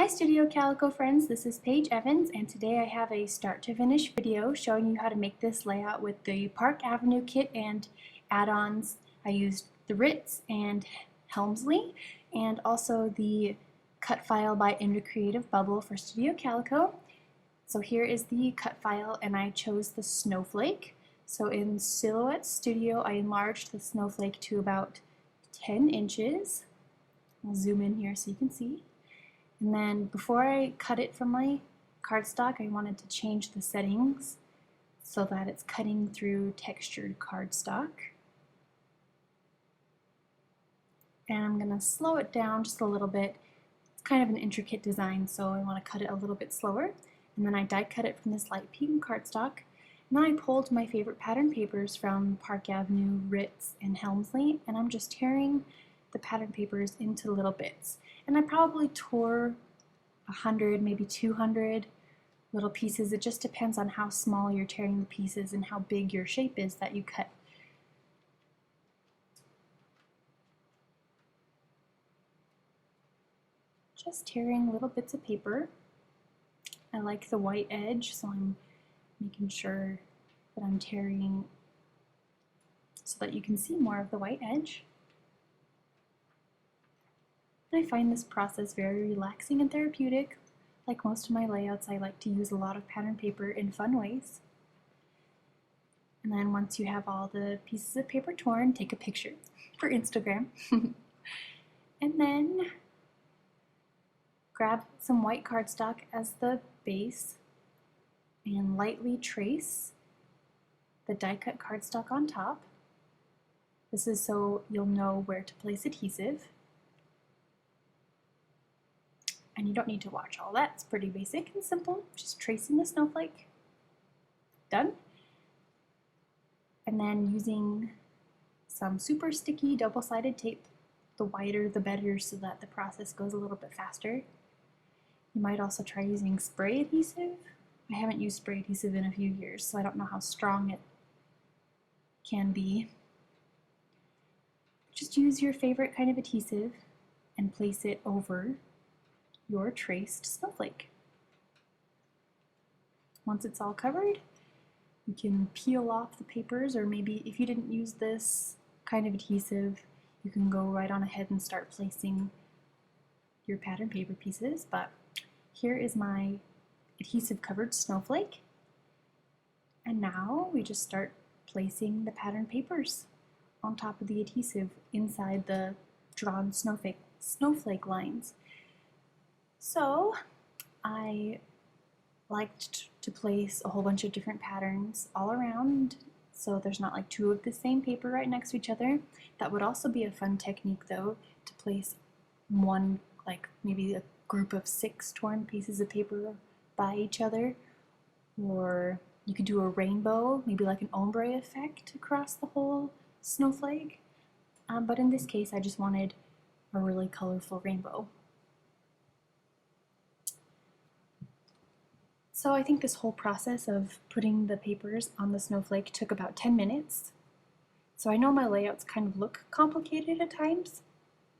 Hi Studio Calico friends, this is Paige Evans and today I have a start to finish video showing you how to make this layout with the Park Avenue kit and add-ons. I used the Ritz and Helmsley and also the cut file by Creative Bubble for Studio Calico. So here is the cut file and I chose the Snowflake. So in Silhouette Studio I enlarged the Snowflake to about 10 inches. I'll zoom in here so you can see. And then before I cut it from my cardstock, I wanted to change the settings so that it's cutting through textured cardstock. And I'm going to slow it down just a little bit. It's kind of an intricate design, so I want to cut it a little bit slower. And then I die cut it from this light pink cardstock. And then I pulled my favorite pattern papers from Park Avenue, Ritz, and Helmsley, and I'm just tearing the pattern papers into little bits. And I probably tore 100, maybe 200 little pieces. It just depends on how small you're tearing the pieces and how big your shape is that you cut. Just tearing little bits of paper. I like the white edge, so I'm making sure that I'm tearing so that you can see more of the white edge. I find this process very relaxing and therapeutic. Like most of my layouts, I like to use a lot of pattern paper in fun ways. And then once you have all the pieces of paper torn, take a picture for Instagram. And then grab some white cardstock as the base and lightly trace the die cut cardstock on top. This is so you'll know where to place adhesive. And you don't need to watch all that. It's pretty basic and simple. Just tracing the snowflake. Done. And then using some super sticky double-sided tape, the wider the better so that the process goes a little bit faster. You might also try using spray adhesive. I haven't used spray adhesive in a few years, so I don't know how strong it can be. Just use your favorite kind of adhesive and place it over your traced snowflake. Once it's all covered, you can peel off the papers, or maybe if you didn't use this kind of adhesive, you can go right on ahead and start placing your pattern paper pieces. But here is my adhesive covered snowflake. And now we just start placing the pattern papers on top of the adhesive inside the drawn snowflake lines. So I liked to place a whole bunch of different patterns all around so there's not like two of the same paper right next to each other. That would also be a fun technique though, to place one, like maybe a group of 6 torn pieces of paper by each other, or you could do a rainbow, maybe like an ombre effect across the whole snowflake. But in this case I just wanted a really colorful rainbow. So I think this whole process of putting the papers on the snowflake took about 10 minutes. So I know my layouts kind of look complicated at times,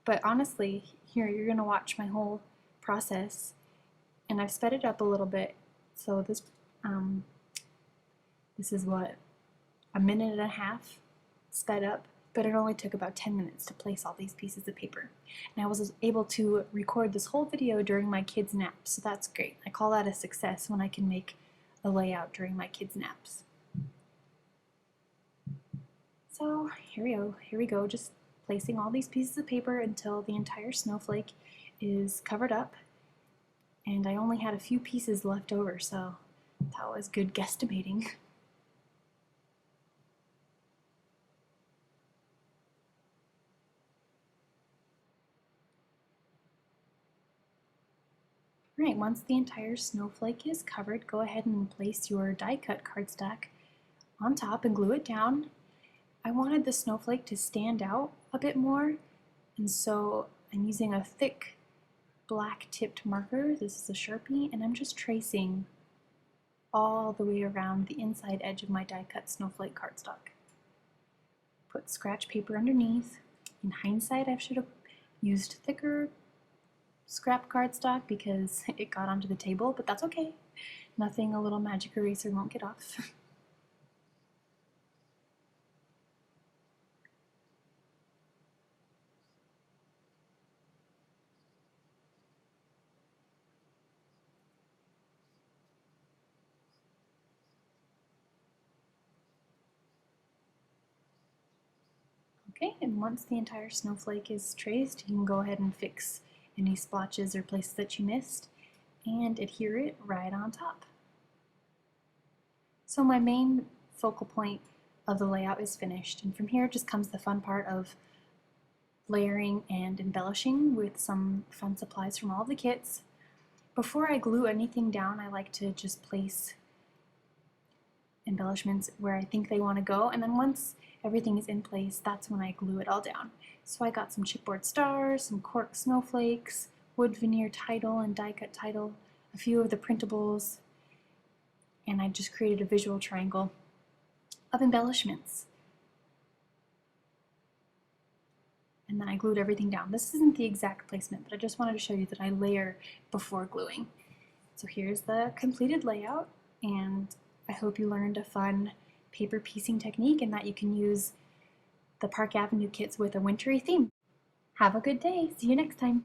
but honestly, here you're going to watch my whole process, and I've sped it up a little bit. So this is what, a minute and a half sped up, but it only took about 10 minutes to place all these pieces of paper. And I was able to record this whole video during my kids' naps, so that's great. I call that a success when I can make a layout during my kids' naps. So here we go, just placing all these pieces of paper until the entire snowflake is covered up. And I only had a few pieces left over, so that was good guesstimating. Alright, once the entire snowflake is covered, go ahead and place your die cut cardstock on top and glue it down. I wanted the snowflake to stand out a bit more, and so I'm using a thick black tipped marker. This is a Sharpie, and I'm just tracing all the way around the inside edge of my die cut snowflake cardstock. Put scratch paper underneath. In hindsight, I should have used thicker scrap cardstock because it got onto the table, but that's okay. Nothing a little magic eraser won't get off. Okay, and once the entire snowflake is traced, you can go ahead and fix any splotches or places that you missed and adhere it right on top. So my main focal point of the layout is finished, and from here just comes the fun part of layering and embellishing with some fun supplies from all of the kits. Before I glue anything down, I like to just place embellishments where I think they want to go, and then once everything is in place, that's when I glue it all down. So I got some chipboard stars, some cork snowflakes, wood veneer title and die cut title, a few of the printables, and I just created a visual triangle of embellishments. And then I glued everything down. This isn't the exact placement, but I just wanted to show you that I layer before gluing. So here's the completed layout, and I hope you learned a fun paper piecing technique and that you can use the Park Avenue kits with a wintry theme. Have a good day. See you next time.